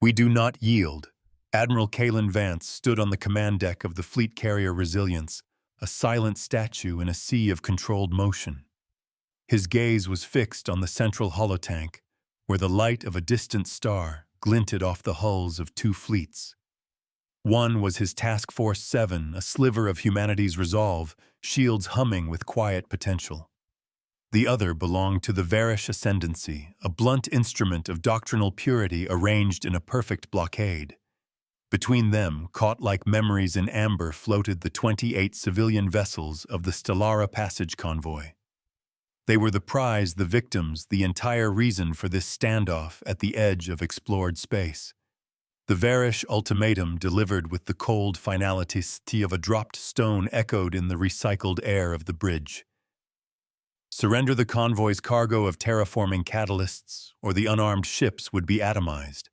We do not yield. Admiral Kalen Vance stood on the command deck of the fleet carrier Resilience, a silent statue in a sea of controlled motion. His gaze was fixed on the central holotank, where the light of a distant star glinted off the hulls of two fleets. One was his Task Force 7, a sliver of humanity's resolve, shields humming with quiet potential. The other belonged to the Varish Ascendancy, a blunt instrument of doctrinal purity arranged in a perfect blockade. Between them, caught like memories in amber, floated the 28 civilian vessels of the Stellara Passage Convoy. They were the prize, the victims, the entire reason for this standoff at the edge of explored space. The Varish ultimatum, delivered with the cold finality of a dropped stone, echoed in the recycled air of the bridge. Surrender the convoy's cargo of terraforming catalysts, or the unarmed ships would be atomized.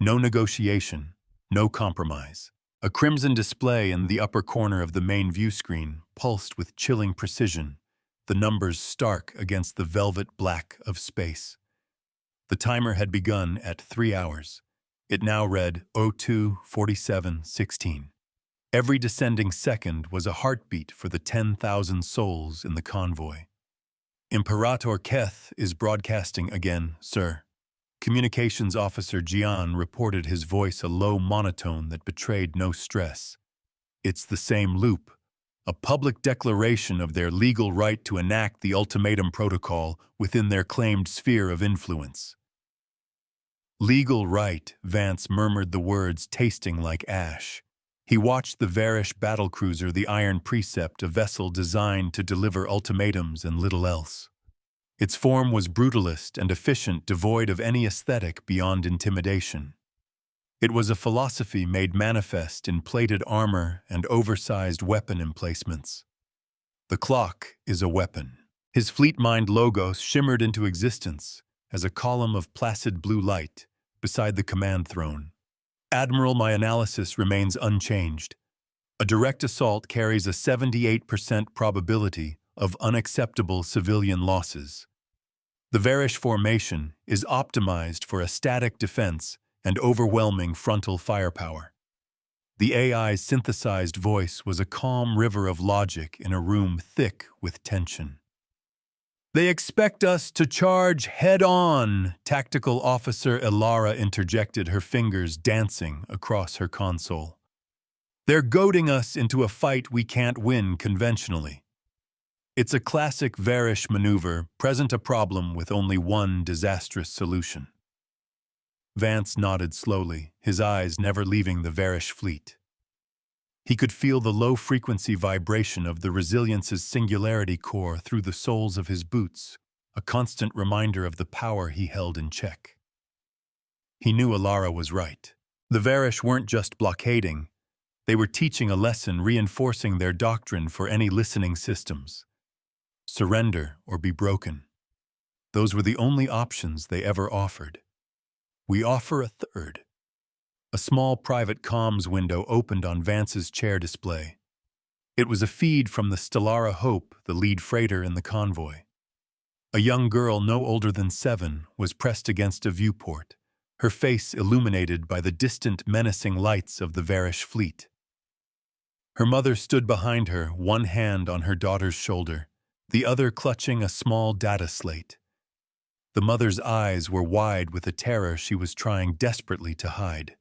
No negotiation, no compromise. A crimson display in the upper corner of the main view screen pulsed with chilling precision, the numbers stark against the velvet black of space. The timer had begun at 3 hours. It now read 02:47:16. Every descending second was a heartbeat for the 10,000 souls in the convoy. Imperator Keth is broadcasting again, sir. Communications Officer Gian reported, his voice a low monotone that betrayed no stress. It's the same loop. A public declaration of their legal right to enact the ultimatum protocol within their claimed sphere of influence. Legal right, Vance murmured the words, tasting like ash. He watched the Varish battlecruiser, the Iron Precept, a vessel designed to deliver ultimatums and little else. Its form was brutalist and efficient, devoid of any aesthetic beyond intimidation. It was a philosophy made manifest in plated armor and oversized weapon emplacements. The clock is a weapon. His fleet-mind logos shimmered into existence as a column of placid blue light beside the command throne. Admiral, my analysis remains unchanged. A direct assault carries a 78% probability of unacceptable civilian losses. The Varish formation is optimized for a static defense and overwhelming frontal firepower. The AI's synthesized voice was a calm river of logic in a room thick with tension. They expect us to charge head-on, Tactical Officer Elara interjected, her fingers dancing across her console. They're goading us into a fight we can't win conventionally. It's a classic Varish maneuver, present a problem with only one disastrous solution. Vance nodded slowly, his eyes never leaving the Varish fleet. He could feel the low-frequency vibration of the Resilience's singularity core through the soles of his boots, a constant reminder of the power he held in check. He knew Elara was right. The Varish weren't just blockading, they were teaching a lesson, reinforcing their doctrine for any listening systems. Surrender or be broken. Those were the only options they ever offered. We offer a third. A small private comms window opened on Vance's chair display. It was a feed from the Stellara Hope, the lead freighter in the convoy. A young girl no older than 7 was pressed against a viewport, her face illuminated by the distant, menacing lights of the Varish fleet. Her mother stood behind her, one hand on her daughter's shoulder, the other clutching a small data slate. The mother's eyes were wide with a terror she was trying desperately to hide.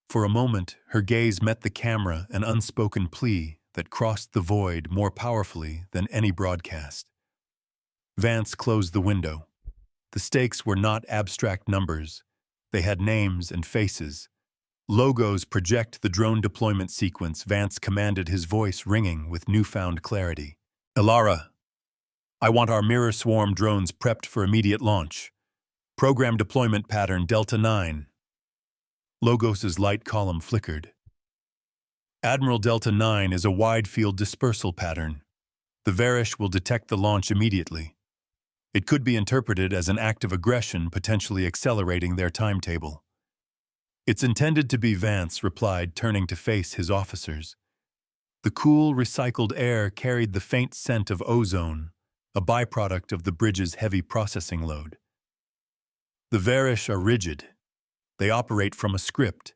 For a moment, her gaze met the camera, an unspoken plea that crossed the void more powerfully than any broadcast. Vance closed the window. The stakes were not abstract numbers. They had names and faces. Logos project the drone deployment sequence, Vance commanded, his voice ringing with newfound clarity. Elara, I want our mirror swarm drones prepped for immediate launch. Program deployment pattern Delta 9. Logos's light column flickered. Admiral Delta 9 is a wide-field dispersal pattern. The Varish will detect the launch immediately. It could be interpreted as an act of aggression, potentially accelerating their timetable. It's intended to be, Vance replied, turning to face his officers. The cool, recycled air carried the faint scent of ozone, a byproduct of the bridge's heavy processing load. The Varish are rigid. They operate from a script.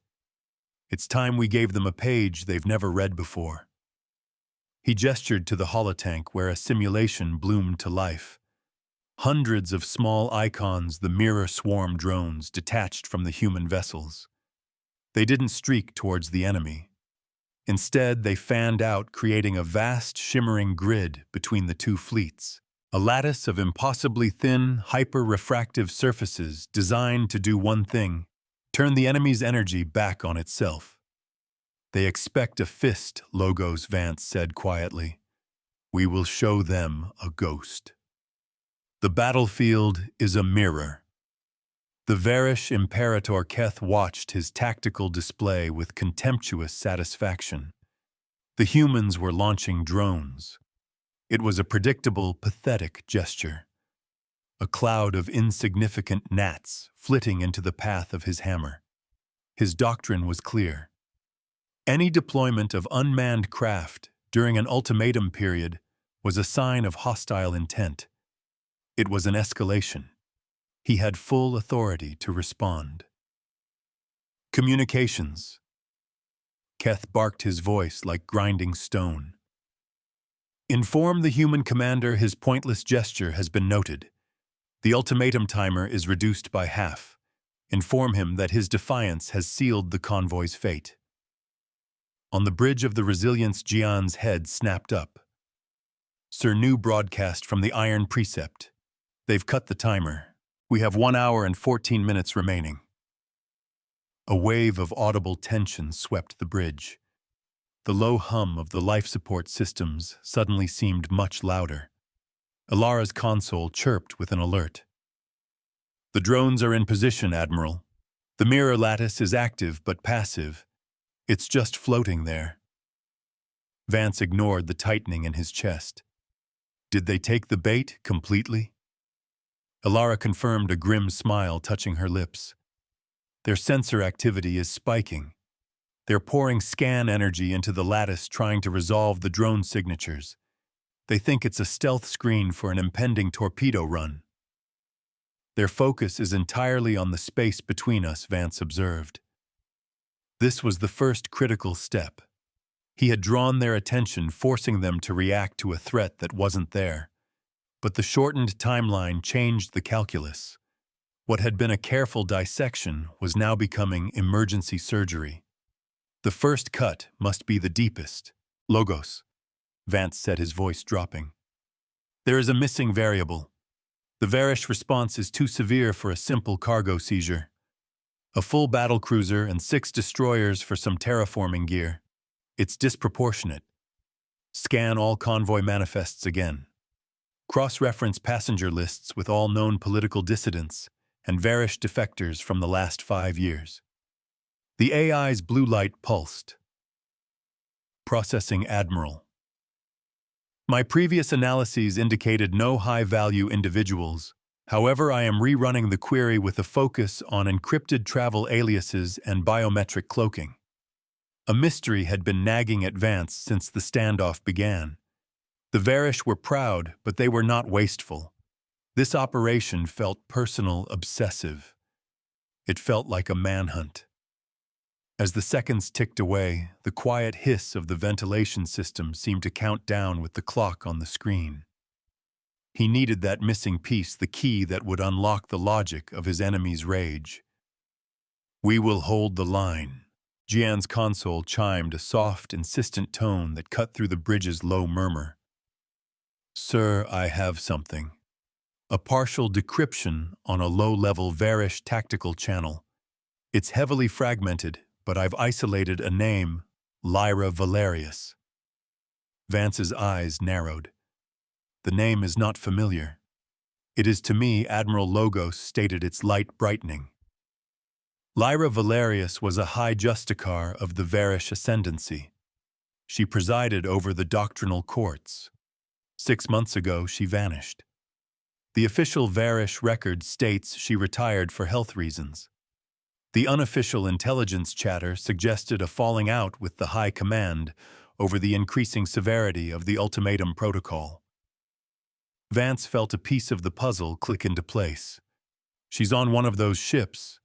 It's time we gave them a page they've never read before. He gestured to the holotank where a simulation bloomed to life. Hundreds of small icons, the mirror swarm drones detached from the human vessels. They didn't streak towards the enemy. Instead, they fanned out, creating a vast, shimmering grid between the two fleets. A lattice of impossibly thin, hyper-refractive surfaces designed to do one thing: turn the enemy's energy back on itself. They expect a fist, Logos, Vance said quietly. We will show them a ghost. The battlefield is a mirror. The Varish Imperator Keth watched his tactical display with contemptuous satisfaction. The humans were launching drones. It was a predictable, pathetic gesture. A cloud of insignificant gnats flitting into the path of his hammer. His doctrine was clear. Any deployment of unmanned craft during an ultimatum period was a sign of hostile intent. It was an escalation. He had full authority to respond. Communications. Keth barked his voice like grinding stone. Inform the human commander his pointless gesture has been noted. The ultimatum timer is reduced by half. Inform him that his defiance has sealed the convoy's fate. On the bridge of the Resilience, Jian's head snapped up. Sir, new broadcast from the Iron Precept. They've cut the timer. We have 1 hour and 14 minutes remaining. A wave of audible tension swept the bridge. The low hum of the life support systems suddenly seemed much louder. Alara's console chirped with an alert. The drones are in position, Admiral. The mirror lattice is active but passive. It's just floating there. Vance ignored the tightening in his chest. Did they take the bait completely? Alara confirmed, a grim smile touching her lips. Their sensor activity is spiking. They're pouring scan energy into the lattice, trying to resolve the drone signatures. They think it's a stealth screen for an impending torpedo run. Their focus is entirely on the space between us, Vance observed. This was the first critical step. He had drawn their attention, forcing them to react to a threat that wasn't there. But the shortened timeline changed the calculus. What had been a careful dissection was now becoming emergency surgery. The first cut must be the deepest. Logos, Vance said, his voice dropping. There is a missing variable. The Varish response is too severe for a simple cargo seizure. A full battlecruiser and 6 destroyers for some terraforming gear. It's disproportionate. Scan all convoy manifests again. Cross-reference passenger lists with all known political dissidents and Varish defectors from the last 5 years. The AI's blue light pulsed. Processing, Admiral. My previous analyses indicated no high-value individuals. However, I am rerunning the query with a focus on encrypted travel aliases and biometric cloaking. A mystery had been nagging at Vance since the standoff began. The Varish were proud, but they were not wasteful. This operation felt personal, obsessive. It felt like a manhunt. As the seconds ticked away, the quiet hiss of the ventilation system seemed to count down with the clock on the screen. He needed that missing piece, the key that would unlock the logic of his enemy's rage. We will hold the line. Jian's console chimed, a soft, insistent tone that cut through the bridge's low murmur. Sir, I have something. A partial decryption on a low-level Varish tactical channel. It's heavily fragmented, but I've isolated a name, Lyra Valerius. Vance's eyes narrowed. The name is not familiar. It is to me, Admiral Logos stated, its light brightening. Lyra Valerius was a high justicar of the Varish ascendancy. She presided over the doctrinal courts. 6 months ago, she vanished. The official Varish record states she retired for health reasons. The unofficial intelligence chatter suggested a falling out with the High Command over the increasing severity of the ultimatum protocol. Vance felt a piece of the puzzle click into place. She's on one of those ships.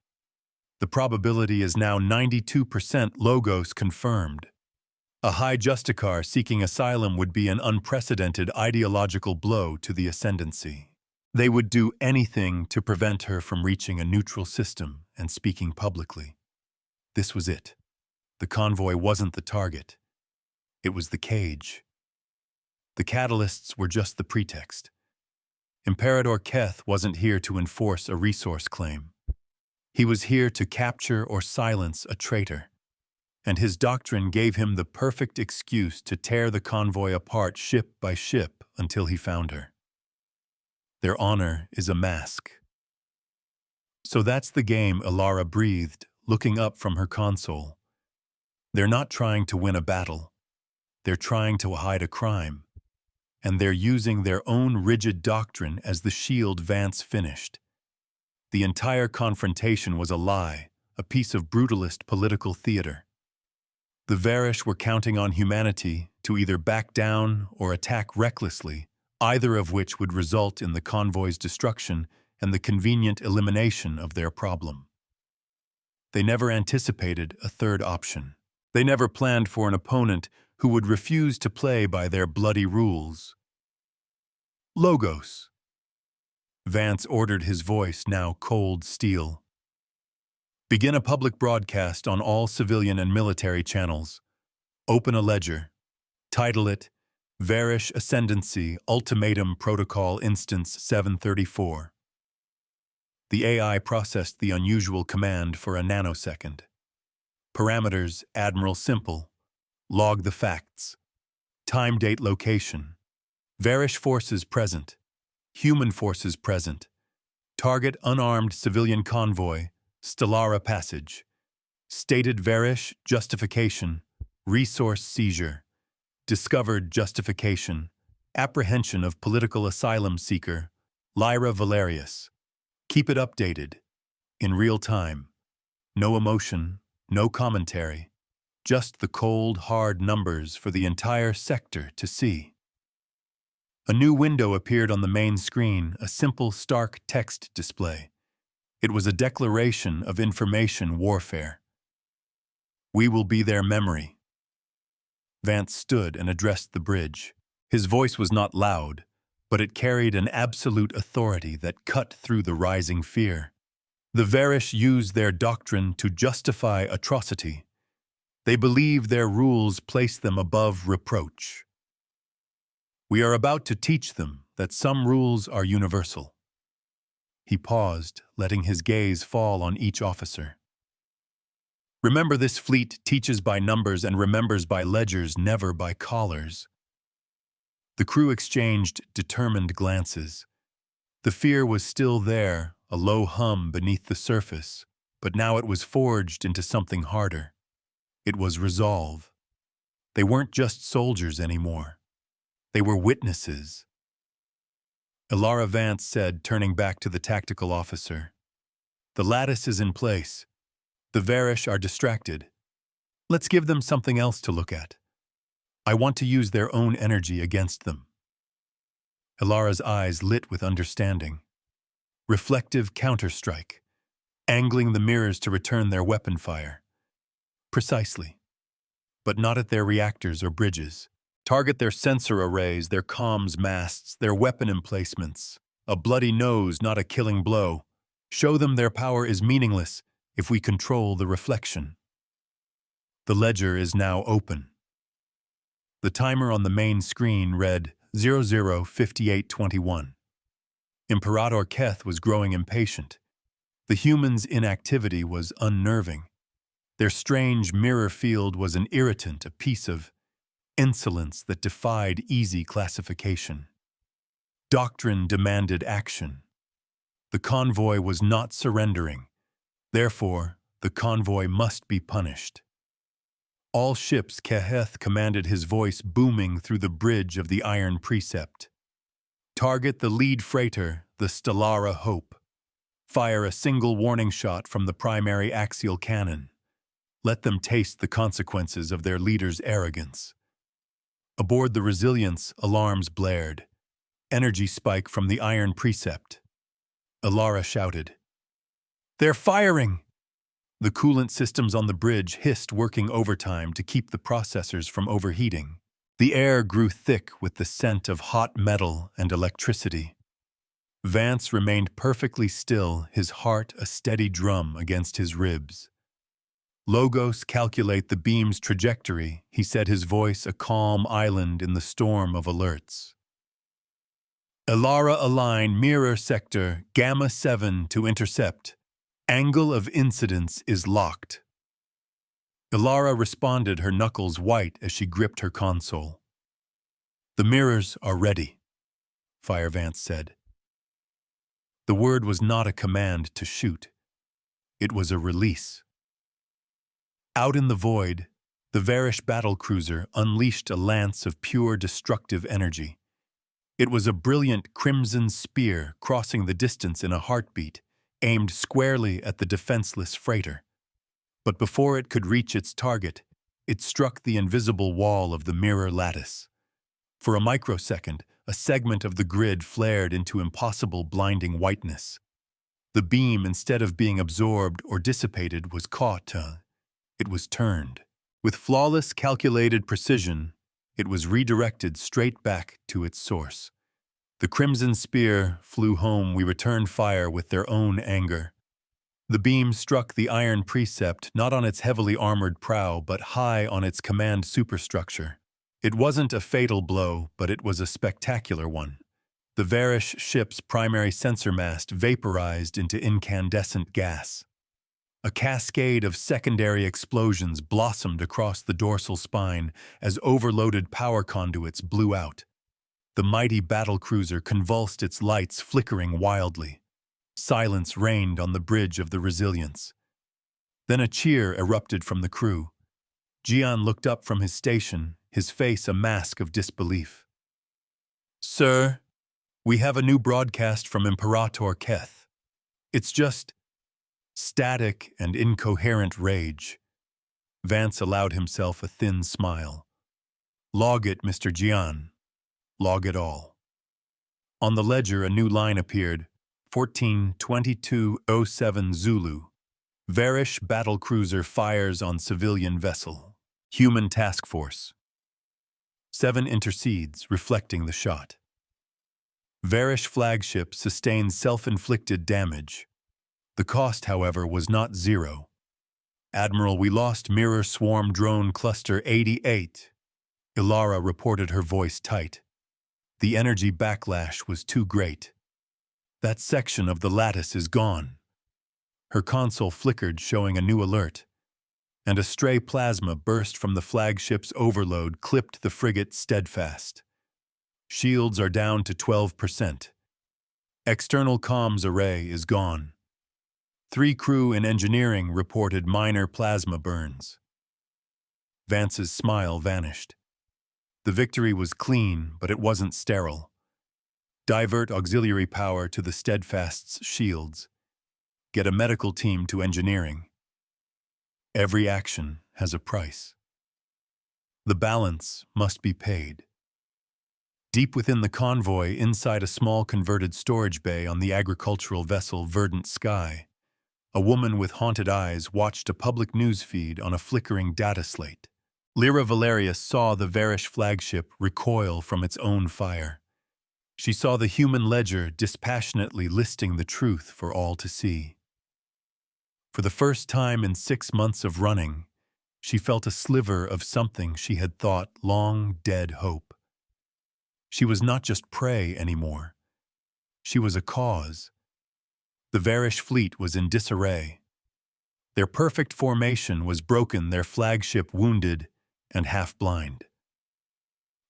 The probability is now 92% Logos confirmed. A high Justicar seeking asylum would be an unprecedented ideological blow to the ascendancy. They would do anything to prevent her from reaching a neutral system and speaking publicly. This was it. The convoy wasn't the target. It was the cage. The catalysts were just the pretext. Imperator Keth wasn't here to enforce a resource claim. He was here to capture or silence a traitor, and his doctrine gave him the perfect excuse to tear the convoy apart ship by ship until he found her. Their honor is a mask. So that's the game, Ilara breathed, looking up from her console. They're not trying to win a battle. They're trying to hide a crime. And they're using their own rigid doctrine as the shield Vance finished. The entire confrontation was a lie, a piece of brutalist political theater. The Varish were counting on humanity to either back down or attack recklessly, either of which would result in the convoy's destruction and the convenient elimination of their problem. They never anticipated a third option. They never planned for an opponent who would refuse to play by their bloody rules. Logos. Vance ordered, his voice now cold steel. Begin a public broadcast on all civilian and military channels. Open a ledger. Title it Varish Ascendancy Ultimatum Protocol Instance 734. The AI processed the unusual command for a nanosecond. Parameters: Admiral Simple. Log the facts. Time, date, location. Varish forces present. Human forces present. Target: unarmed civilian convoy. Stellara Passage. Stated Varish justification. Resource seizure. Discovered justification. Apprehension of political asylum seeker. Lyra Valerius. Keep it updated. In real time. No emotion, no commentary. Just the cold, hard numbers for the entire sector to see. A new window appeared on the main screen, a simple, stark text display. It was a declaration of information warfare. We will be their memory. Vance stood and addressed the bridge. His voice was not loud, but it carried an absolute authority that cut through the rising fear. The Varish use their doctrine to justify atrocity. They believe their rules place them above reproach. We are about to teach them that some rules are universal. He paused, letting his gaze fall on each officer. Remember, this fleet teaches by numbers and remembers by ledgers, never by collars. The crew exchanged determined glances. The fear was still there, a low hum beneath the surface, but now it was forged into something harder. It was resolve. They weren't just soldiers anymore. They were witnesses. Ilara Vance said, turning back to the tactical officer. The lattice is in place. The Varish are distracted. Let's give them something else to look at. I want to use their own energy against them. Ilara's eyes lit with understanding. Reflective counterstrike, angling the mirrors to return their weapon fire. Precisely. But not at their reactors or bridges. Target their sensor arrays, their comms masts, their weapon emplacements. A bloody nose, not a killing blow. Show them their power is meaningless if we control the reflection. The ledger is now open. The timer on the main screen read 00:58:21. Imperator Keth was growing impatient. The humans' inactivity was unnerving. Their strange mirror field was an irritant, a piece of insolence that defied easy classification. Doctrine demanded action. The convoy was not surrendering. Therefore, the convoy must be punished. All ships, Keheth commanded, his voice booming through the bridge of the Iron Precept. Target the lead freighter, the Stellara Hope. Fire a single warning shot from the primary axial cannon. Let them taste the consequences of their leader's arrogance. Aboard the Resilience, alarms blared. Energy spike from the Iron Precept. Ilara shouted. They're firing! The coolant systems on the bridge hissed, working overtime to keep the processors from overheating. The air grew thick with the scent of hot metal and electricity. Vance remained perfectly still, his heart a steady drum against his ribs. "Logos calculate the beam's trajectory," he said, his voice a calm island in the storm of alerts. "Elara align mirror sector Gamma 7 to intercept. Angle of incidence is locked." Elara responded, her knuckles white as she gripped her console. "The mirrors are ready," Fire Vance said. The word was not a command to shoot. It was a release. Out in the void, the Varish battlecruiser unleashed a lance of pure destructive energy. It was a brilliant crimson spear crossing the distance in a heartbeat, aimed squarely at the defenseless freighter. But before it could reach its target, it struck the invisible wall of the mirror lattice. For a microsecond, a segment of the grid flared into impossible blinding whiteness. The beam, instead of being absorbed or dissipated, was caught. It was turned. With flawless calculated precision, it was redirected straight back to its source. The crimson spear flew home. We returned fire with their own anger. The beam struck the iron precept, not on its heavily armored prow, but high on its command superstructure. It wasn't a fatal blow, but it was a spectacular one. The Varish ship's primary sensor mast vaporized into incandescent gas. A cascade of secondary explosions blossomed across the dorsal spine as overloaded power conduits blew out. The mighty battlecruiser convulsed, its lights flickering wildly. Silence reigned on the bridge of the Resilience. Then a cheer erupted from the crew. Jian looked up from his station, his face a mask of disbelief. "Sir, we have a new broadcast from Imperator Keth. It's just static and incoherent rage." Vance allowed himself a thin smile. "Log it, Mr. Jian. Log it all." On the ledger, a new line appeared. 14-2207 Zulu. Varish battlecruiser fires on civilian vessel. Human task force. 7 intercedes, reflecting the shot. Varish flagship sustains self-inflicted damage. The cost, however, was not zero. "Admiral, we lost mirror swarm drone cluster 88. Elara reported, her voice tight. The energy backlash was too great. "That section of the lattice is gone." Her console flickered, showing a new alert. And a stray plasma burst from the flagship's overload, clipped the frigate steadfast. "Shields are down to 12%. External comms array is gone. 3 crew in engineering reported minor plasma burns." Vance's smile vanished. The victory was clean, but it wasn't sterile. Divert auxiliary power to the Steadfast's shields. Get a medical team to engineering. Every action has a price. The balance must be paid. Deep within the convoy, inside a small converted storage bay on the agricultural vessel Verdant Sky, a woman with haunted eyes watched a public news feed on a flickering data slate. Lyra Valerius saw the Varish flagship recoil from its own fire. She saw the human ledger dispassionately listing the truth for all to see. For the first time in 6 months of running, she felt a sliver of something she had thought long dead hope. She was not just prey anymore. She was a cause. The Varish fleet was in disarray. Their perfect formation was broken, their flagship wounded and half-blind.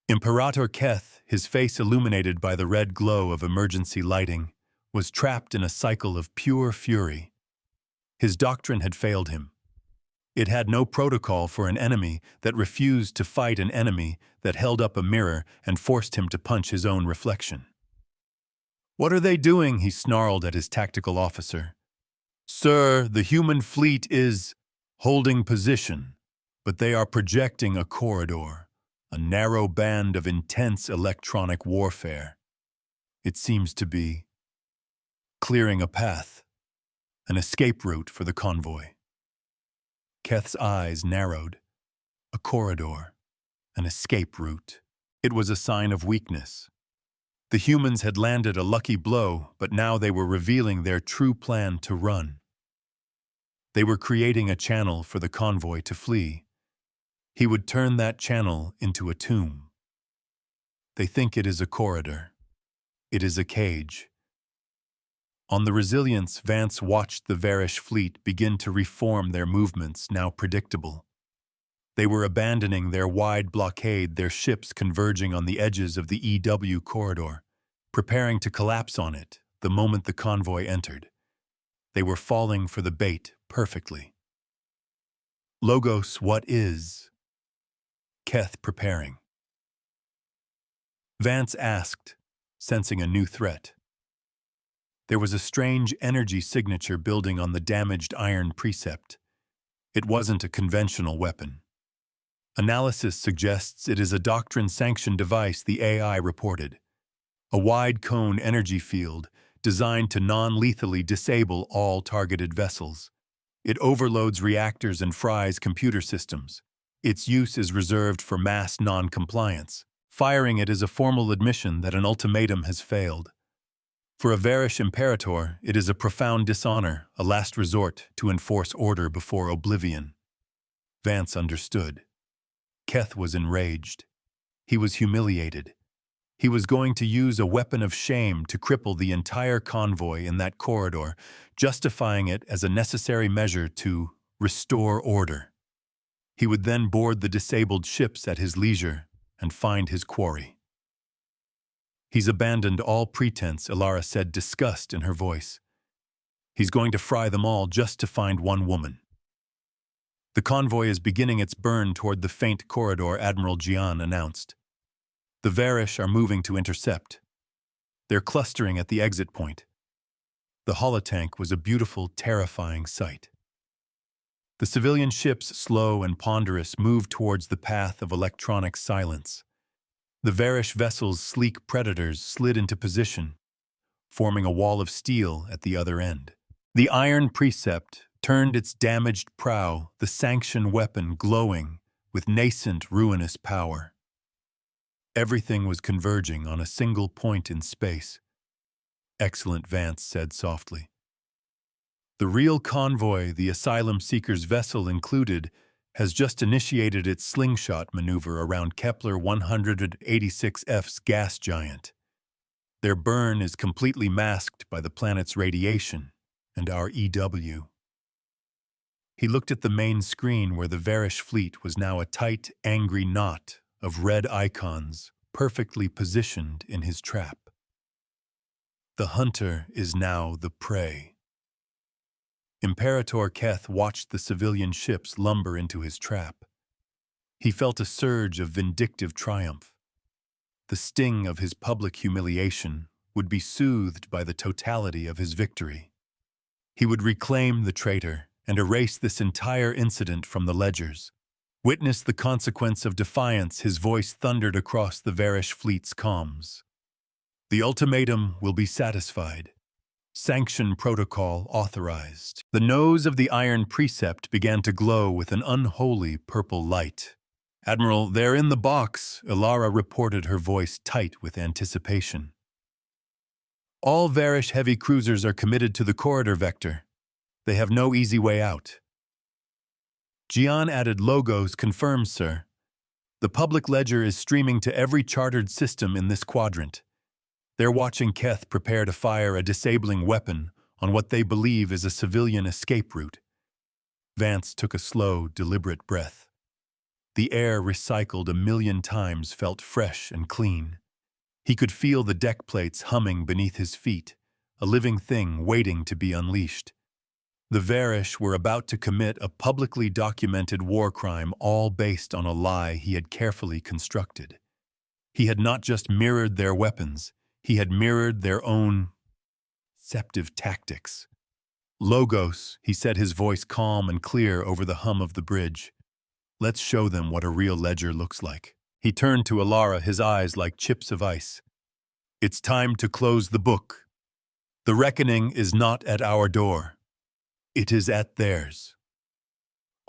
Imperator Keth, his face illuminated by the red glow of emergency lighting, was trapped in a cycle of pure fury. His doctrine had failed him. It had no protocol for an enemy that refused to fight an enemy that held up a mirror and forced him to punch his own reflection. "What are they doing?" he snarled at his tactical officer. "Sir, the human fleet is holding position, but they are projecting a corridor, a narrow band of intense electronic warfare. It seems to be clearing a path, an escape route for the convoy." Keth's eyes narrowed. A corridor. An escape route. It was a sign of weakness. The humans had landed a lucky blow, but now they were revealing their true plan to run. They were creating a channel for the convoy to flee. He would turn that channel into a tomb. They think it is a corridor. It is a cage. On the Resilience, Vance watched the Varish fleet begin to reform their movements, now predictable. They were abandoning their wide blockade, their ships converging on the edges of the EW corridor, preparing to collapse on it the moment the convoy entered. They were falling for the bait perfectly. Logos, what is? Keth preparing. Vance asked, sensing a new threat. There was a strange energy signature building on the damaged iron precept. It wasn't a conventional weapon. Analysis suggests it is a doctrine-sanctioned device, the AI reported. A wide-cone energy field designed to non-lethally disable all targeted vessels. It overloads reactors and fries computer systems. Its use is reserved for mass non-compliance. Firing it is a formal admission that an ultimatum has failed. For a Varish Imperator, it is a profound dishonor, a last resort to enforce order before oblivion. Vance understood. Keth was enraged. He was humiliated. He was going to use a weapon of shame to cripple the entire convoy in that corridor, justifying it as a necessary measure to restore order. He would then board the disabled ships at his leisure and find his quarry. He's abandoned all pretense, Ilara said, disgust in her voice. He's going to fry them all just to find one woman. The convoy is beginning its burn toward the faint corridor, Admiral Gian announced. The Varish are moving to intercept. They're clustering at the exit point. The holotank was a beautiful, terrifying sight. The civilian ships, slow and ponderous, moved towards the path of electronic silence. The Varish vessels' sleek predators slid into position, forming a wall of steel at the other end. The iron precept turned its damaged prow, the sanctioned weapon glowing with nascent, ruinous power. Everything was converging on a single point in space. Excellent, Vance said softly. The real convoy, the asylum seekers' vessel included, has just initiated its slingshot maneuver around Kepler 186F's gas giant. Their burn is completely masked by the planet's radiation and our EW. He looked at the main screen where the Varish fleet was now a tight, angry knot of red icons perfectly positioned in his trap. The hunter is now the prey. Imperator Keth watched the civilian ships lumber into his trap. He felt a surge of vindictive triumph. The sting of his public humiliation would be soothed by the totality of his victory. He would reclaim the traitor and erase this entire incident from the ledgers. Witness the consequence of defiance, his voice thundered across the Varish fleet's comms. The ultimatum will be satisfied. Sanction protocol authorized. The nose of the iron precept began to glow with an unholy purple light. Admiral, they're in the box, Ilara reported, her voice tight with anticipation. All Varish heavy cruisers are committed to the corridor vector. They have no easy way out. Gian added, Logos confirms, sir. The public ledger is streaming to every chartered system in this quadrant. They're watching Keth prepare to fire a disabling weapon on what they believe is a civilian escape route. Vance took a slow, deliberate breath. The air, recycled 1,000,000 times, felt fresh and clean. He could feel the deck plates humming beneath his feet, a living thing waiting to be unleashed. The Varish were about to commit a publicly documented war crime, all based on a lie he had carefully constructed. He had not just mirrored their weapons, he had mirrored their own deceptive tactics. Logos, he said, his voice calm and clear over the hum of the bridge. Let's show them what a real ledger looks like. He turned to Ilara, his eyes like chips of ice. It's time to close the book. The reckoning is not at our door. It is at theirs.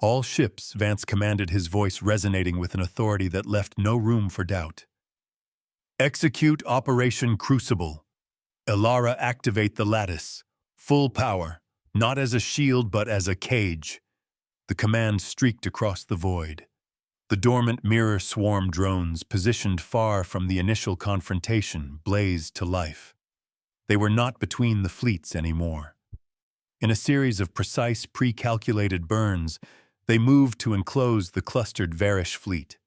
All ships, Vance commanded, his voice resonating with an authority that left no room for doubt. Execute Operation Crucible. Elara, activate the lattice. Full power, not as a shield but as a cage. The command streaked across the void. The dormant mirror swarm drones, positioned far from the initial confrontation, blazed to life. They were not between the fleets anymore. In a series of precise, pre-calculated burns, they moved to enclose the clustered Varish fleet.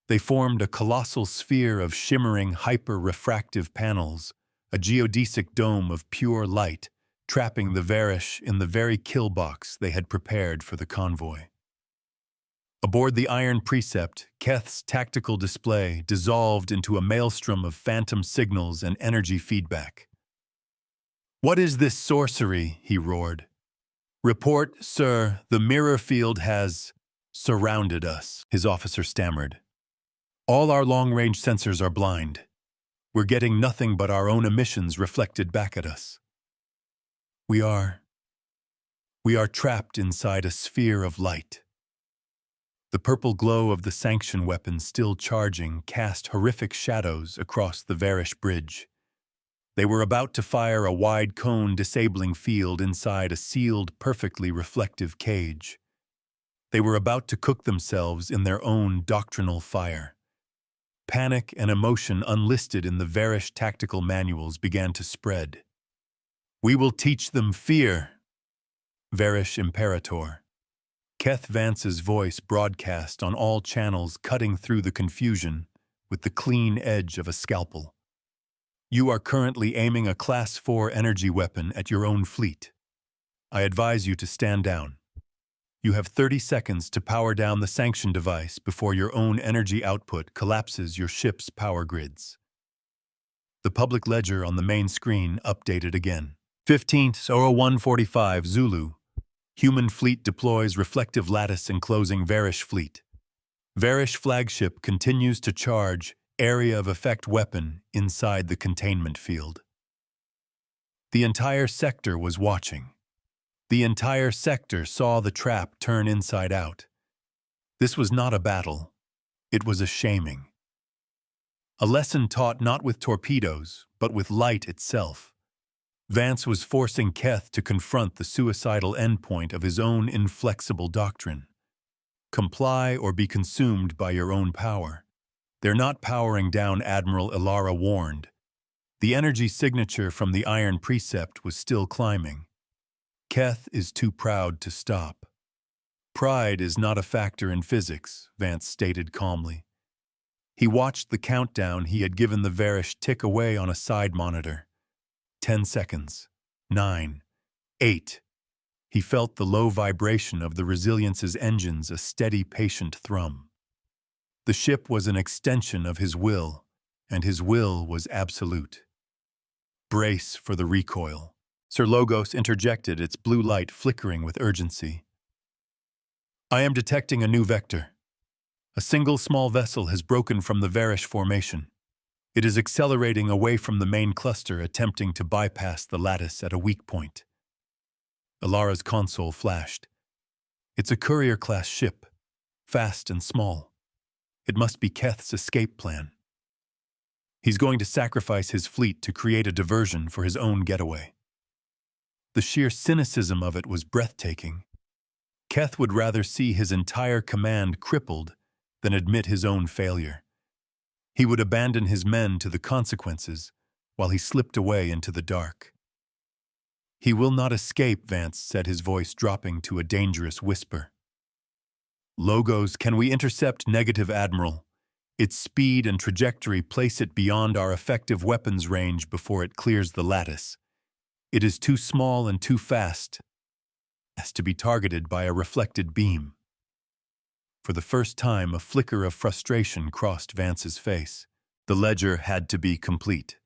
They formed a colossal sphere of shimmering, hyper-refractive panels, a geodesic dome of pure light, trapping the Varish in the very kill box they had prepared for the convoy. Aboard the Iron Precept, Keth's tactical display dissolved into a maelstrom of phantom signals and energy feedback. "What is this sorcery?" he roared. "Report, sir, the mirror field has surrounded us," his officer stammered. "All our long-range sensors are blind. We're getting nothing but our own emissions reflected back at us. We are trapped inside a sphere of light." The purple glow of the sanction weapon still charging cast horrific shadows across the Varish bridge. They were about to fire a wide cone disabling field inside a sealed, perfectly reflective cage. They were about to cook themselves in their own doctrinal fire. Panic and emotion unlisted in the Varish tactical manuals began to spread. "We will teach them fear." Varish Imperator. Keth Vance's voice broadcast on all channels, cutting through the confusion with the clean edge of a scalpel. "You are currently aiming a Class 4 energy weapon at your own fleet. I advise you to stand down. You have 30 seconds to power down the sanction device before your own energy output collapses your ship's power grids." The public ledger on the main screen updated again. 15:01:45 Zulu. Human fleet deploys reflective lattice enclosing Varish fleet. Varish flagship continues to charge area of effect weapon inside the containment field. The entire sector was watching. The entire sector saw the trap turn inside out. This was not a battle. It was a shaming. A lesson taught not with torpedoes, but with light itself. Vance was forcing Keth to confront the suicidal endpoint of his own inflexible doctrine. Comply or be consumed by your own power. "They're not powering down," Admiral Elara warned. The energy signature from the Iron Precept was still climbing. "Keth is too proud to stop." "Pride is not a factor in physics," Vance stated calmly. He watched the countdown he had given the Varish tick away on a side monitor. 10 seconds. 9. 8. He felt the low vibration of the Resilience's engines, a steady, patient thrum. The ship was an extension of his will, and his will was absolute. "Brace for the recoil." Sir Logos interjected, its blue light flickering with urgency. "I am detecting a new vector. A single small vessel has broken from the Varish formation. It is accelerating away from the main cluster, attempting to bypass the lattice at a weak point." Elara's console flashed. "It's a courier-class ship, fast and small. It must be Keth's escape plan. He's going to sacrifice his fleet to create a diversion for his own getaway." The sheer cynicism of it was breathtaking. Keth would rather see his entire command crippled than admit his own failure. He would abandon his men to the consequences while he slipped away into the dark. "He will not escape," Vance said, his voice dropping to a dangerous whisper. "Logos, can we intercept negative, Admiral? Its speed and trajectory place it beyond our effective weapons range before it clears the lattice. It is too small and too fast as to be targeted by a reflected beam." For the first time, a flicker of frustration crossed Vance's face. The ledger had to be complete.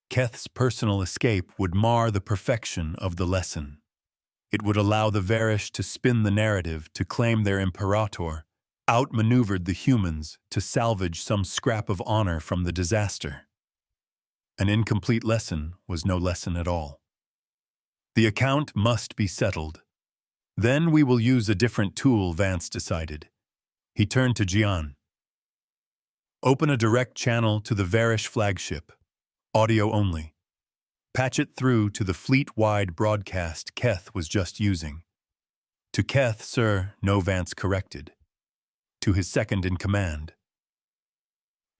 Keth's personal escape would mar the perfection of the lesson. It would allow the Varish to spin the narrative, to claim their Imperator, outmaneuvered the humans to salvage some scrap of honor from the disaster. An incomplete lesson was no lesson at all. The account must be settled. Then we will use a different tool, Vance decided. He turned to Jian. Open a direct channel to the Varish flagship. Audio only. Patch it through to the fleet-wide broadcast Keth was just using. To Keth, sir, no, Vance corrected. To his second in command.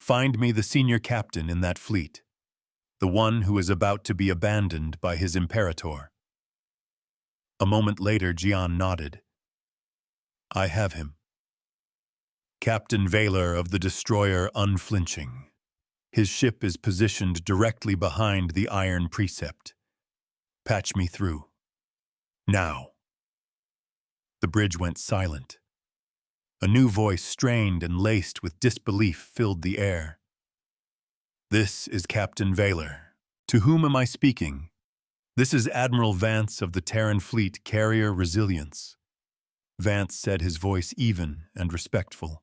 Find me the senior captain in that fleet. The one who is about to be abandoned by his Imperator. A moment later, Jian nodded. I have him. Captain Valor of the destroyer Unflinching. His ship is positioned directly behind the Iron Precept. Patch me through. Now. The bridge went silent. A new voice, strained and laced with disbelief, filled the air. This is Captain Valor. To whom am I speaking? This is Admiral Vance of the Terran Fleet Carrier Resilience. Vance said, his voice even and respectful.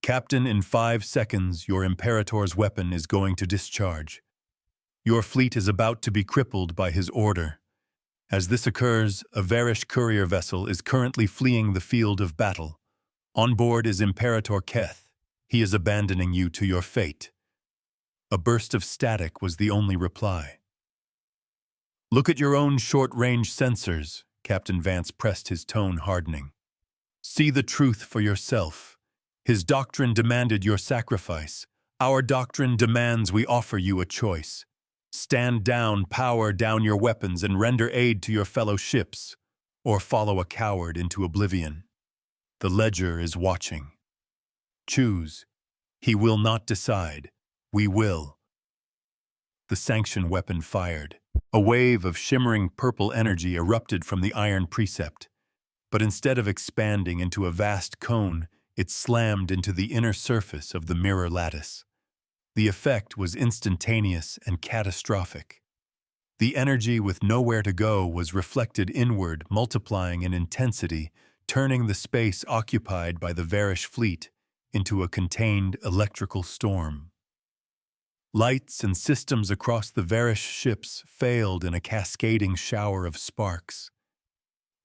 Captain, in 5 seconds, your Imperator's weapon is going to discharge. Your fleet is about to be crippled by his order. As this occurs, a Varish courier vessel is currently fleeing the field of battle. On board is Imperator Keth. He is abandoning you to your fate. A burst of static was the only reply. Look at your own short-range sensors, Captain Vance pressed, his tone hardening. See the truth for yourself. His doctrine demanded your sacrifice. Our doctrine demands we offer you a choice. Stand down, power down your weapons, and render aid to your fellow ships, or follow a coward into oblivion. The Ledger is watching. Choose. He will not decide. We will. The sanctioned weapon fired. A wave of shimmering purple energy erupted from the Iron Precept, but instead of expanding into a vast cone, it slammed into the inner surface of the mirror lattice. The effect was instantaneous and catastrophic. The energy, with nowhere to go, was reflected inward, multiplying in intensity, turning the space occupied by the Varish fleet into a contained electrical storm. Lights and systems across the Varish ships failed in a cascading shower of sparks.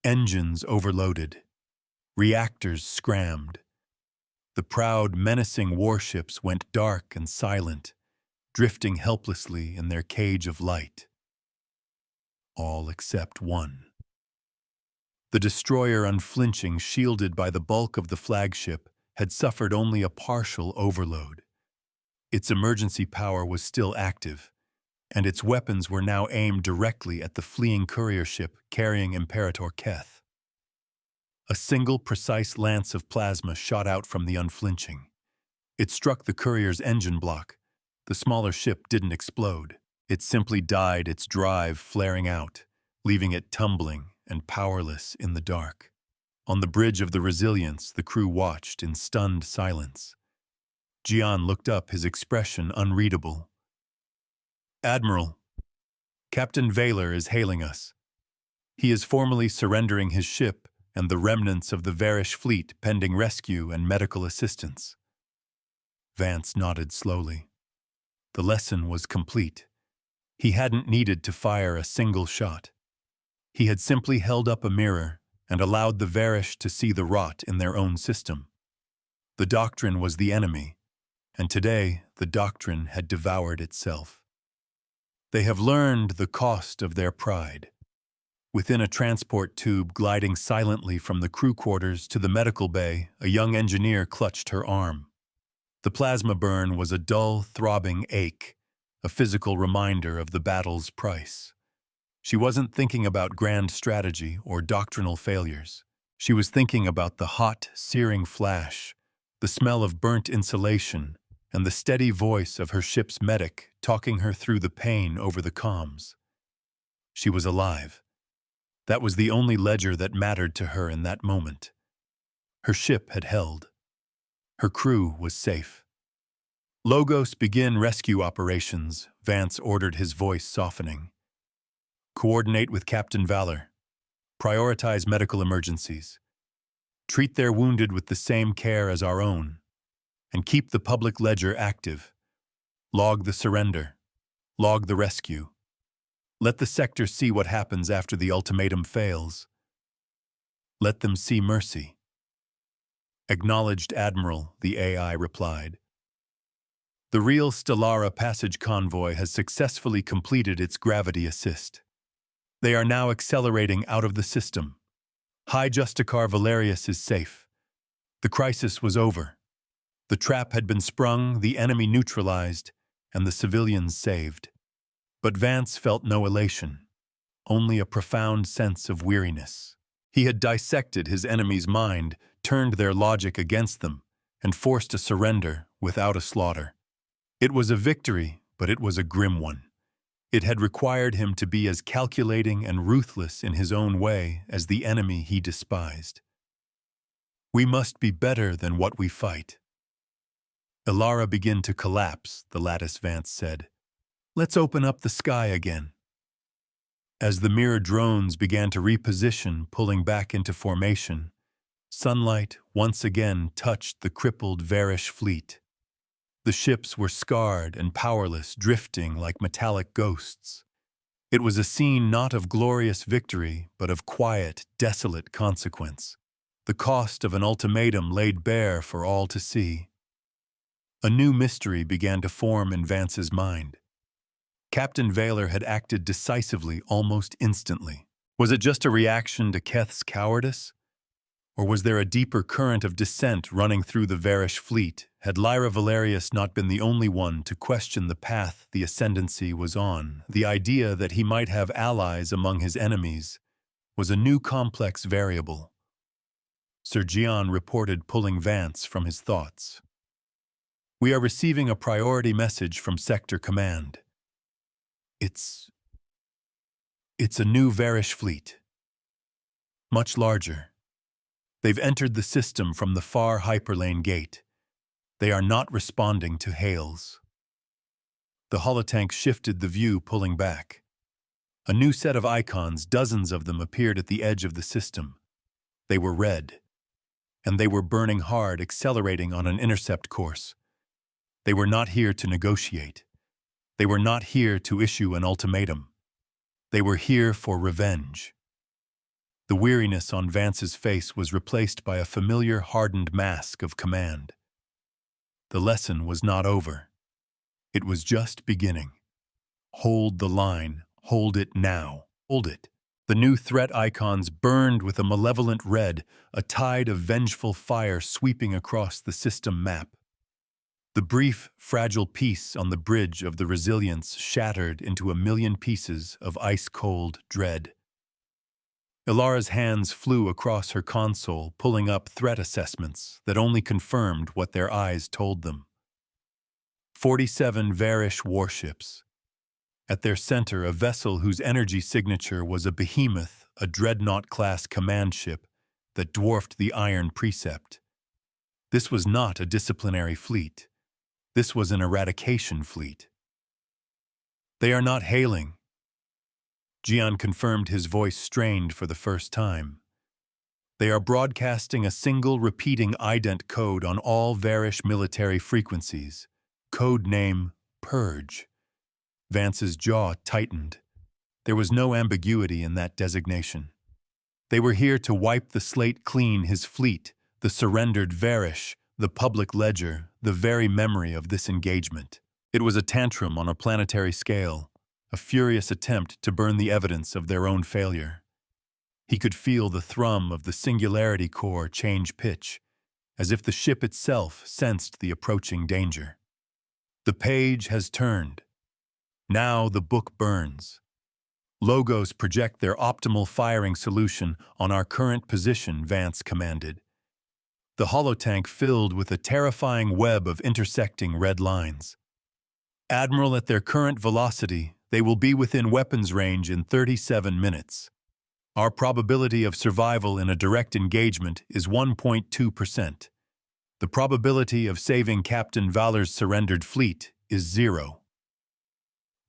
Engines overloaded. Reactors scrammed. The proud, menacing warships went dark and silent, drifting helplessly in their cage of light. All except one. The destroyer Unflinching, shielded by the bulk of the flagship, had suffered only a partial overload. Its emergency power was still active, and its weapons were now aimed directly at the fleeing courier ship carrying Imperator Keth. A single precise lance of plasma shot out from the Unflinching. It struck the courier's engine block. The smaller ship didn't explode. It simply died, its drive flaring out, leaving it tumbling and powerless in the dark. On the bridge of the Resilience, the crew watched in stunned silence. Jian looked up, his expression unreadable. Admiral, Captain Valor is hailing us. He is formally surrendering his ship and the remnants of the Varish fleet pending rescue and medical assistance. Vance nodded slowly. The lesson was complete. He hadn't needed to fire a single shot. He had simply held up a mirror and allowed the Varish to see the rot in their own system. The doctrine was the enemy, and today the doctrine had devoured itself. They have learned the cost of their pride. Within a transport tube gliding silently from the crew quarters to the medical bay, a young engineer clutched her arm. The plasma burn was a dull, throbbing ache, a physical reminder of the battle's price. She wasn't thinking about grand strategy or doctrinal failures. She was thinking about the hot, searing flash, the smell of burnt insulation, and the steady voice of her ship's medic talking her through the pain over the comms. She was alive. That was the only ledger that mattered to her in that moment. Her ship had held. Her crew was safe. Logos, begin rescue operations, Vance ordered, his voice softening. Coordinate with Captain Valor. Prioritize medical emergencies. Treat their wounded with the same care as our own. And keep the public ledger active. Log the surrender. Log the rescue. Let the sector see what happens after the ultimatum fails. Let them see mercy. Acknowledged Admiral, the AI replied. The real Stellara passage convoy has successfully completed its gravity assist. They are now accelerating out of the system. High Justicar Valerius is safe. The crisis was over. The trap had been sprung, the enemy neutralized, and the civilians saved. But Vance felt no elation, only a profound sense of weariness. He had dissected his enemy's mind, turned their logic against them, and forced a surrender without a slaughter. It was a victory, but it was a grim one. It had required him to be as calculating and ruthless in his own way as the enemy he despised. We must be better than what we fight. Ilara began to collapse, the lattice Vance said. Let's open up the sky again. As the mirror drones began to reposition, pulling back into formation, sunlight once again touched the crippled Varish fleet. The ships were scarred and powerless, drifting like metallic ghosts. It was a scene not of glorious victory, but of quiet, desolate consequence. The cost of an ultimatum laid bare for all to see. A new mystery began to form in Vance's mind. Captain Vaylor had acted decisively almost instantly. Was it just a reaction to Keth's cowardice? Or was there a deeper current of dissent running through the Varish fleet? Had Lyra Valerius not been the only one to question the path the ascendancy was on? The idea that he might have allies among his enemies was a new complex variable. Sir Gian reported, pulling Vance from his thoughts. We are receiving a priority message from Sector Command. It's a new Varish fleet. Much larger. They've entered the system from the far hyperlane gate. They are not responding to hails. The holotank shifted the view, pulling back. A new set of icons, dozens of them, appeared at the edge of the system. They were red, and they were burning hard, accelerating on an intercept course. They were not here to negotiate. They were not here to issue an ultimatum. They were here for revenge. The weariness on Vance's face was replaced by a familiar, hardened mask of command. The lesson was not over. It was just beginning. Hold the line. Hold it now. Hold it. The new threat icons burned with a malevolent red, a tide of vengeful fire sweeping across the system map. The brief, fragile peace on the bridge of the Resilience shattered into a million pieces of ice-cold dread. Ilara's hands flew across her console, pulling up threat assessments that only confirmed what their eyes told them. 47 Varish warships. At their center, a vessel whose energy signature was a behemoth, a dreadnought-class command ship that dwarfed the Iron Precept. This was not a disciplinary fleet. This was an eradication fleet. They are not hailing. Gian confirmed, his voice strained for the first time. They are broadcasting a single repeating ident code on all Varish military frequencies. Code name Purge. Vance's jaw tightened. There was no ambiguity in that designation. They were here to wipe the slate clean, his fleet, the surrendered Varish, the public ledger, the very memory of this engagement. It was a tantrum on a planetary scale, a furious attempt to burn the evidence of their own failure. He could feel the thrum of the Singularity Core change pitch, as if the ship itself sensed the approaching danger. The page has turned. Now the book burns. Logos project their optimal firing solution on our current position, Vance commanded. The holotank filled with a terrifying web of intersecting red lines. Admiral, at their current velocity, they will be within weapons range in 37 minutes. Our probability of survival in a direct engagement is 1.2%. The probability of saving Captain Valor's surrendered fleet is 0.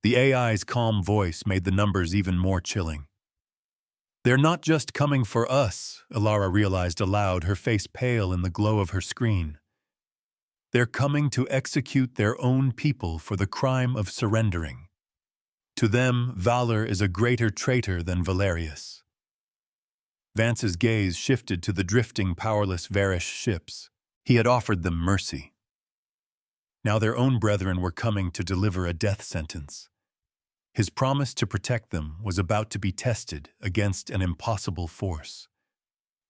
The AI's calm voice made the numbers even more chilling. They're not just coming for us, Ilara realized aloud, her face pale in the glow of her screen. They're coming to execute their own people for the crime of surrendering. To them, Valor is a greater traitor than Valerius. Vance's gaze shifted to the drifting, powerless Varish ships. He had offered them mercy. Now their own brethren were coming to deliver a death sentence. His promise to protect them was about to be tested against an impossible force.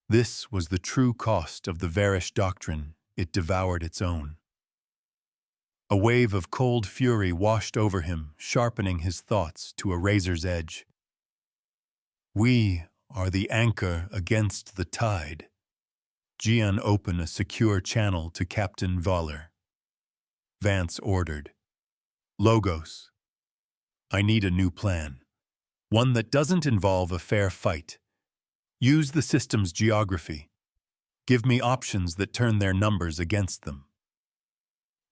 This was the true cost of the Varish doctrine. It devoured its own. A wave of cold fury washed over him, sharpening his thoughts to a razor's edge. We are the anchor against the tide. Gian open a secure channel to Captain Voller. Vance ordered. Logos. I need a new plan. One that doesn't involve a fair fight. Use the system's geography. Give me options that turn their numbers against them.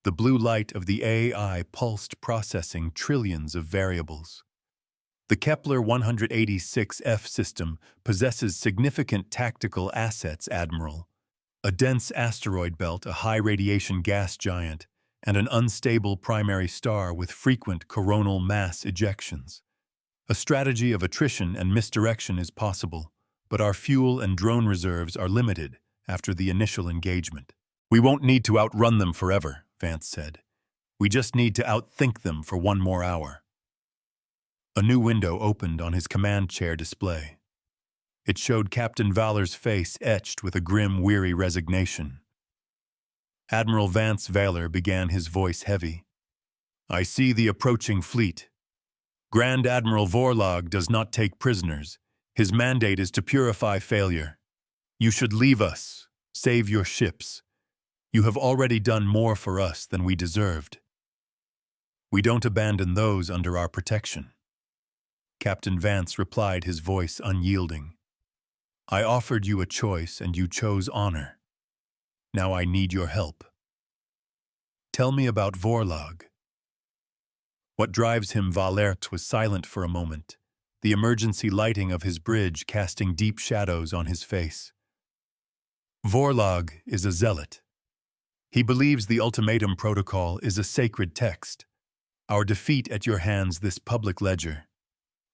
The blue light of the AI pulsed, processing trillions of variables. The Kepler 186F system possesses significant tactical assets, Admiral. A dense asteroid belt, a high-radiation gas giant, and an unstable primary star with frequent coronal mass ejections. A strategy of attrition and misdirection is possible, but our fuel and drone reserves are limited after the initial engagement. We won't need to outrun them forever, Vance said. We just need to outthink them for one more hour. A new window opened on his command chair display. It showed Captain Valor's face etched with a grim, weary resignation. Admiral Vance Valor began, his voice heavy. I see the approaching fleet. Grand Admiral Vorlog does not take prisoners. His mandate is to purify failure. You should leave us. Save your ships. You have already done more for us than we deserved. We don't abandon those under our protection. Captain Vance replied, his voice unyielding. I offered you a choice and you chose honor. Now I need your help. Tell me about Vorlog. What drives him? Valert was silent for a moment, the emergency lighting of his bridge casting deep shadows on his face. Vorlog is a zealot. He believes the ultimatum protocol is a sacred text. Our defeat at your hands, this public ledger.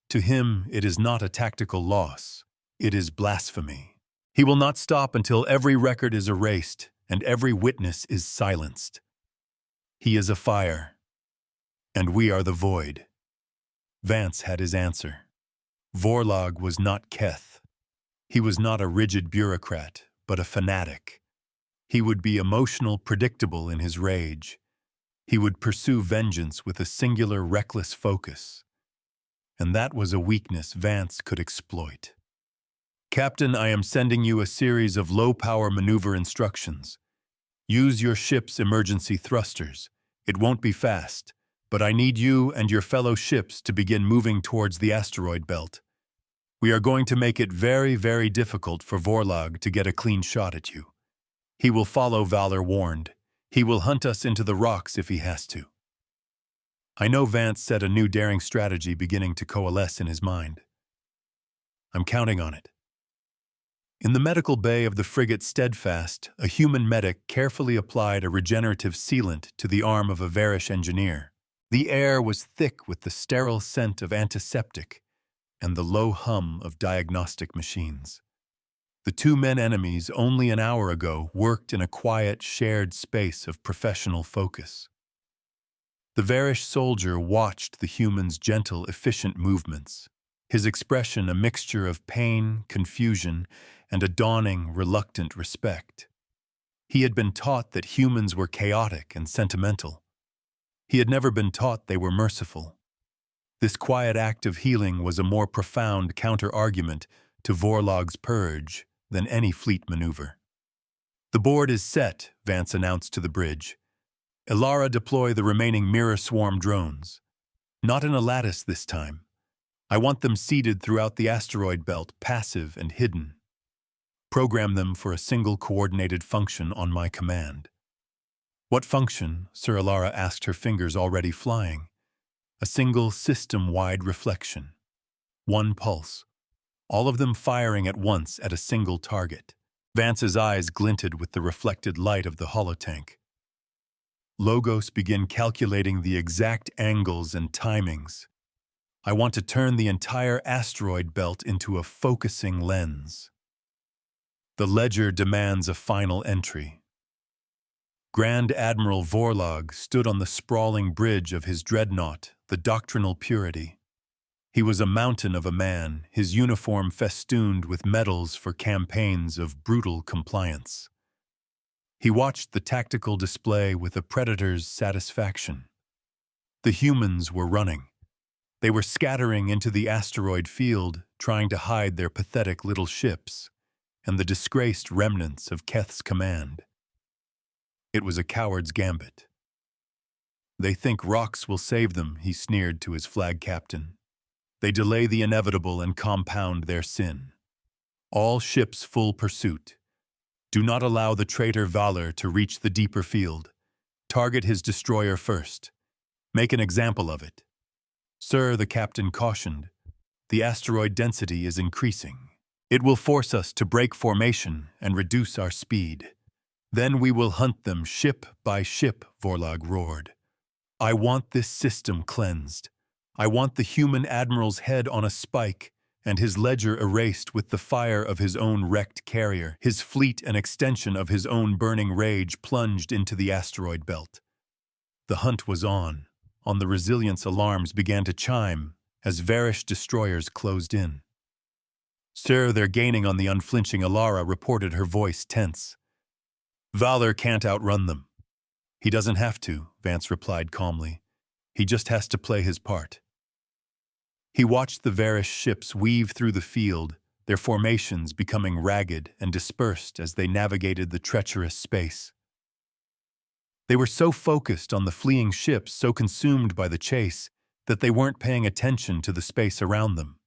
To him, it is not a tactical loss. It is blasphemy. He will not stop until every record is erased and every witness is silenced. He is a fire, and we are the void. Vance had his answer. Vorlog was not Keth. He was not a rigid bureaucrat, but a fanatic. He would be emotional, predictable in his rage. He would pursue vengeance with a singular, reckless focus. And that was a weakness Vance could exploit. Captain, I am sending you a series of low-power maneuver instructions. Use your ship's emergency thrusters. It won't be fast, but I need you and your fellow ships to begin moving towards the asteroid belt. We are going to make it very, very difficult for Vorlog to get a clean shot at you. He will follow, Valor warned. He will hunt us into the rocks if he has to. I know, Vance said, a new daring strategy beginning to coalesce in his mind. I'm counting on it. In the medical bay of the frigate Steadfast, a human medic carefully applied a regenerative sealant to the arm of a Varish engineer. The air was thick with the sterile scent of antiseptic and the low hum of diagnostic machines. The two men enemies only an hour ago worked in a quiet, shared space of professional focus. The Varish soldier watched the human's gentle, efficient movements, his expression a mixture of pain, confusion, and a dawning, reluctant respect. He had been taught that humans were chaotic and sentimental. He had never been taught they were merciful. This quiet act of healing was a more profound counter-argument to Vorlog's purge than any fleet maneuver. The board is set, Vance announced to the bridge. Elara, deploy the remaining mirror swarm drones. Not in a lattice this time. I want them seeded throughout the asteroid belt, passive and hidden. Program them for a single coordinated function on my command. What function? Sir Elara asked, her fingers already flying. A single system-wide reflection. One pulse. All of them firing at once at a single target. Vance's eyes glinted with the reflected light of the holotank. Logos begin calculating the exact angles and timings. I want to turn the entire asteroid belt into a focusing lens. The ledger demands a final entry. Grand Admiral Vorlog stood on the sprawling bridge of his dreadnought, the Doctrinal Purity. He was a mountain of a man, his uniform festooned with medals for campaigns of brutal compliance. He watched the tactical display with a predator's satisfaction. The humans were running. They were scattering into the asteroid field, trying to hide their pathetic little ships and the disgraced remnants of Keth's command. It was a coward's gambit. They think rocks will save them, he sneered to his flag captain. They delay the inevitable and compound their sin. All ships full pursuit. Do not allow the traitor Valor to reach the deeper field. Target his destroyer first. Make an example of it. Sir, the captain cautioned, the asteroid density is increasing. It will force us to break formation and reduce our speed. Then we will hunt them ship by ship, Vorlog roared. I want this system cleansed. I want the human admiral's head on a spike and his ledger erased with the fire of his own wrecked carrier, his fleet an extension of his own burning rage plunged into the asteroid belt. The hunt was on. The resilience alarms began to chime as Varish destroyers closed in. Sir, they're gaining on the unflinching Alara, reported, her voice tense. Valor can't outrun them. He doesn't have to, Vance replied calmly. He just has to play his part. He watched the Varish ships weave through the field, their formations becoming ragged and dispersed as they navigated the treacherous space. They were so focused on the fleeing ships, so consumed by the chase, that they weren't paying attention to the space around them.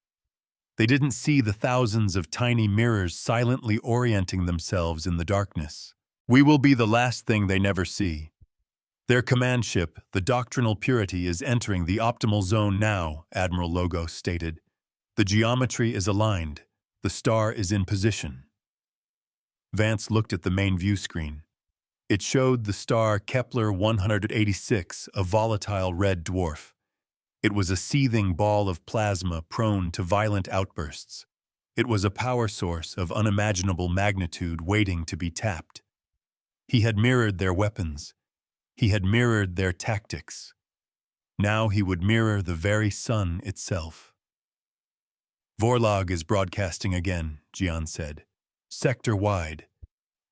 They didn't see the thousands of tiny mirrors silently orienting themselves in the darkness. We will be the last thing they never see. Their command ship, the Doctrinal Purity, is entering the optimal zone now, Admiral Logos stated. The geometry is aligned. The star is in position. Vance looked at the main view screen. It showed the star Kepler 186, a volatile red dwarf. It was a seething ball of plasma prone to violent outbursts. It was a power source of unimaginable magnitude waiting to be tapped. He had mirrored their weapons. He had mirrored their tactics. Now he would mirror the very sun itself. Vorlog is broadcasting again, Jian said. Sector-wide.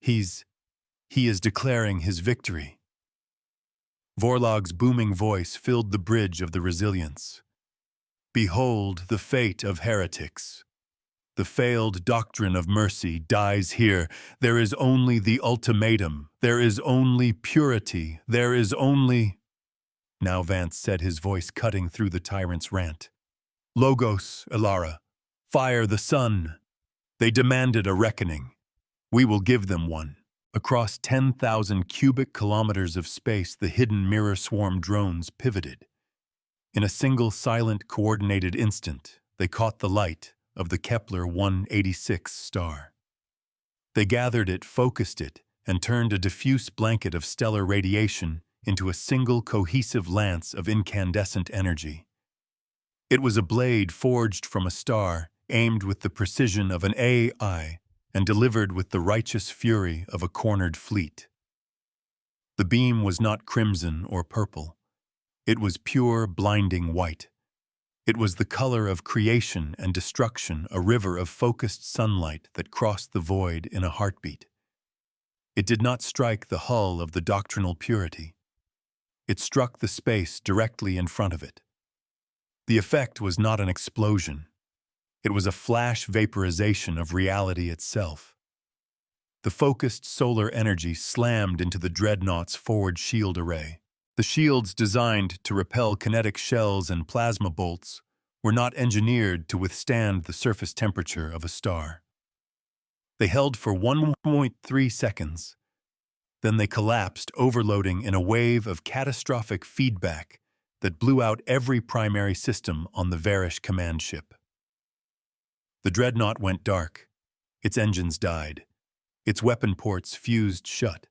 He is declaring his victory. Vorlog's booming voice filled the bridge of the resilience. Behold the fate of heretics. The failed doctrine of mercy dies here. There is only the ultimatum. There is only purity. There is only... Now Vance said, his voice cutting through the tyrant's rant. Logos, Alara. Fire the sun. They demanded a reckoning. We will give them one. Across 10,000 cubic kilometers of space, the hidden mirror swarm drones pivoted. In a single silent, coordinated instant, they caught the light of the Kepler 186 star. They gathered it, focused it, and turned a diffuse blanket of stellar radiation into a single cohesive lance of incandescent energy. It was a blade forged from a star, aimed with the precision of an AI, and delivered with the righteous fury of a cornered fleet. The beam was not crimson or purple. It was pure, blinding white. It was the color of creation and destruction, a river of focused sunlight that crossed the void in a heartbeat. It did not strike the hull of the Doctrinal Purity. It struck the space directly in front of it. The effect was not an explosion. It was a flash vaporization of reality itself. The focused solar energy slammed into the dreadnought's forward shield array. The shields, designed to repel kinetic shells and plasma bolts, were not engineered to withstand the surface temperature of a star. They held for 1.3 seconds. Then they collapsed, overloading in a wave of catastrophic feedback that blew out every primary system on the Varish command ship. The dreadnought went dark. Its engines died. Its weapon ports fused shut.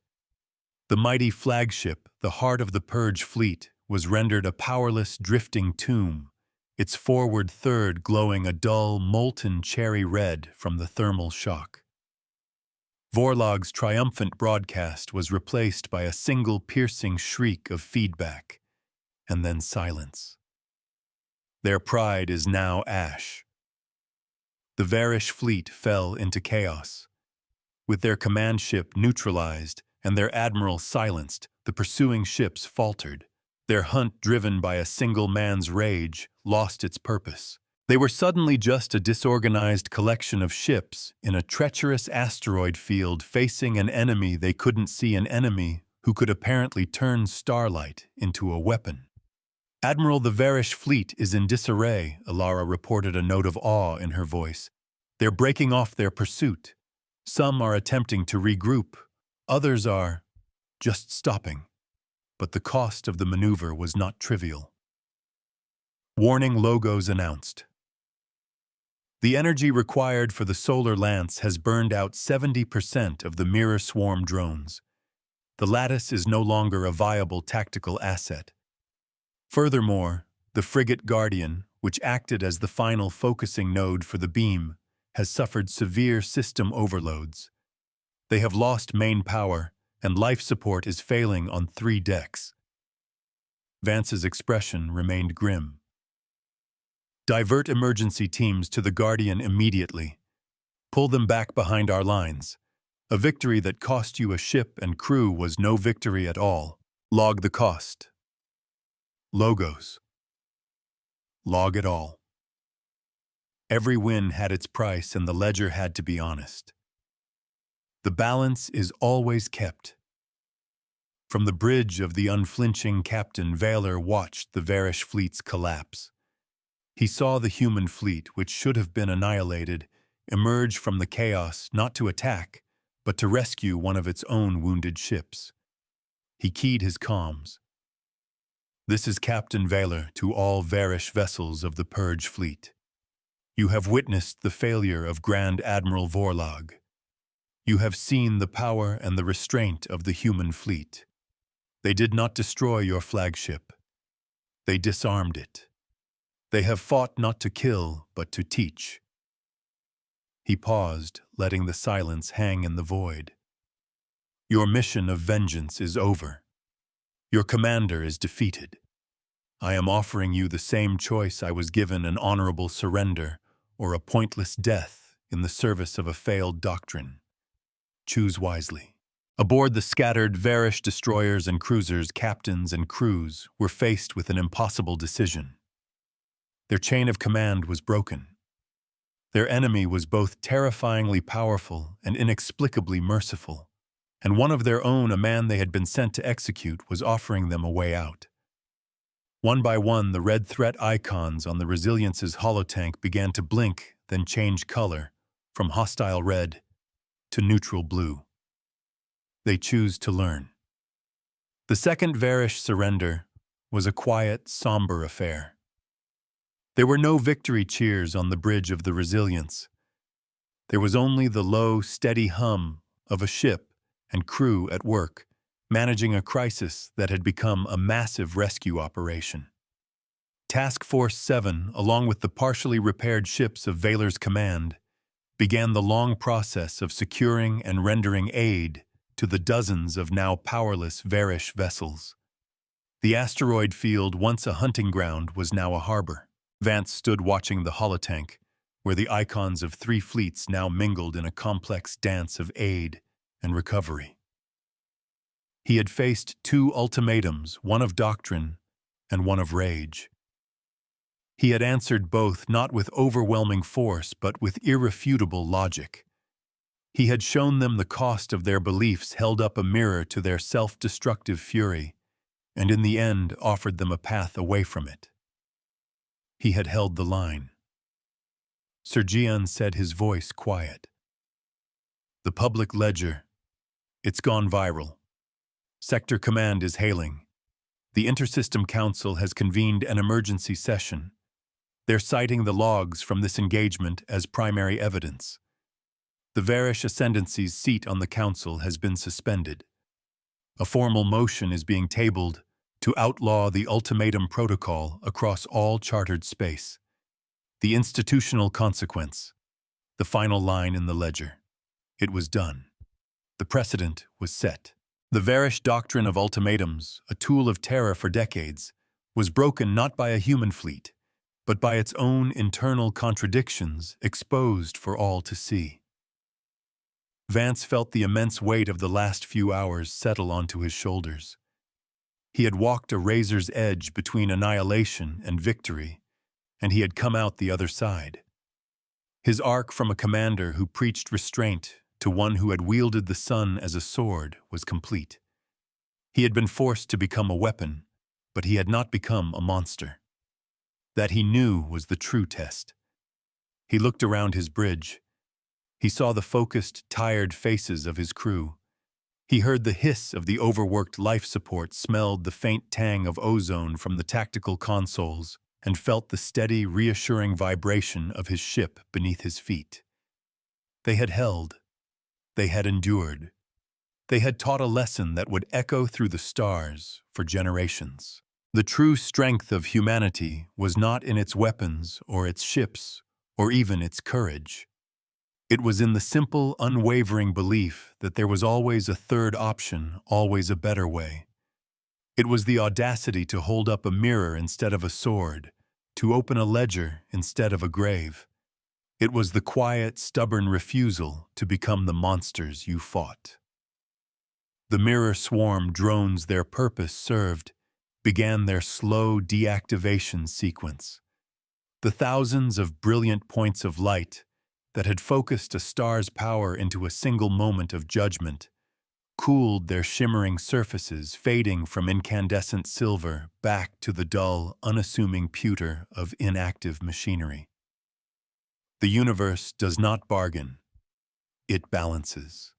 The mighty flagship, the heart of the Purge fleet, was rendered a powerless, drifting tomb, its forward third glowing a dull, molten cherry red from the thermal shock. Vorlog's triumphant broadcast was replaced by a single piercing shriek of feedback, and then silence. Their pride is now ash. The Varish fleet fell into chaos. With their command ship neutralized and their admiral silenced, the pursuing ships faltered. Their hunt, driven by a single man's rage, lost its purpose. They were suddenly just a disorganized collection of ships in a treacherous asteroid field facing an enemy they couldn't see, an enemy who could apparently turn starlight into a weapon. "Admiral, the Varish fleet is in disarray," Alara reported, a note of awe in her voice. "They're breaking off their pursuit. Some are attempting to regroup. Others are just stopping." But the cost of the maneuver was not trivial. Warning logos announced. The energy required for the solar lance has burned out 70% of the mirror swarm drones. The lattice is no longer a viable tactical asset. Furthermore, the frigate Guardian, which acted as the final focusing node for the beam, has suffered severe system overloads. They have lost main power, and life support is failing on 3 decks. Vance's expression remained grim. "Divert emergency teams to the Guardian immediately. Pull them back behind our lines. A victory that cost you a ship and crew was no victory at all. Log the cost." Logos. Log it all. Every win had its price, and the ledger had to be honest. The balance is always kept. From the bridge of the unflinching Captain Valor watched the Varish fleet's collapse. He saw the human fleet, which should have been annihilated, emerge from the chaos not to attack, but to rescue one of its own wounded ships. He keyed his comms. "This is Captain Valor to all Varish vessels of the Purge fleet. You have witnessed the failure of Grand Admiral Vorlog. You have seen the power and the restraint of the human fleet. They did not destroy your flagship. They disarmed it. They have fought not to kill, but to teach." He paused, letting the silence hang in the void. "Your mission of vengeance is over. Your commander is defeated. I am offering you the same choice I was given: an honorable surrender or a pointless death in the service of a failed doctrine. Choose wisely." Aboard the scattered Varish destroyers and cruisers, captains and crews were faced with an impossible decision. Their chain of command was broken. Their enemy was both terrifyingly powerful and inexplicably merciful, and one of their own, a man they had been sent to execute, was offering them a way out. One by one, the red threat icons on the Resilience's holotank began to blink, then change color, from hostile red to neutral blue. They choose to learn. The second Varish surrender was a quiet, somber affair. There were no victory cheers on the bridge of the Resilience. There was only the low, steady hum of a ship and crew at work, managing a crisis that had become a massive rescue operation. Task Force 7, along with the partially repaired ships of Valor's command, began the long process of securing and rendering aid to the dozens of now powerless Varish vessels. The asteroid field, once a hunting ground, was now a harbor. Vance stood watching the holotank, where the icons of 3 fleets now mingled in a complex dance of aid and recovery. He had faced 2 ultimatums, one of doctrine and one of rage. He had answered both not with overwhelming force, but with irrefutable logic. He had shown them the cost of their beliefs, held up a mirror to their self-destructive fury, and in the end offered them a path away from it. He had held the line. Sergian said, his voice quiet. "The public ledger. It's gone viral. Sector Command is hailing. The Intersystem Council has convened an emergency session. They're citing the logs from this engagement as primary evidence. The Varish Ascendancy's seat on the Council has been suspended. A formal motion is being tabled to outlaw the ultimatum protocol across all chartered space. The institutional consequence. The final line in the ledger. It was done." The precedent was set. The Varish doctrine of ultimatums, a tool of terror for decades, was broken not by a human fleet, but by its own internal contradictions exposed for all to see. Vance felt the immense weight of the last few hours settle onto his shoulders. He had walked a razor's edge between annihilation and victory, and he had come out the other side. His arc from a commander who preached restraint to one who had wielded the sun as a sword was complete. He had been forced to become a weapon, but he had not become a monster. That he knew was the true test. He looked around his bridge. He saw the focused, tired faces of his crew. He heard the hiss of the overworked life support, smelled the faint tang of ozone from the tactical consoles, and felt the steady, reassuring vibration of his ship beneath his feet. They had held. They had endured. They had taught a lesson that would echo through the stars for generations. The true strength of humanity was not in its weapons or its ships or even its courage. It was in the simple, unwavering belief that there was always a third option, always a better way. It was the audacity to hold up a mirror instead of a sword, to open a ledger instead of a grave. It was the quiet, stubborn refusal to become the monsters you fought. The mirror swarm drones their purpose served began their slow deactivation sequence. The thousands of brilliant points of light that had focused a star's power into a single moment of judgment cooled their shimmering surfaces, fading from incandescent silver back to the dull, unassuming pewter of inactive machinery. The universe does not bargain. It balances.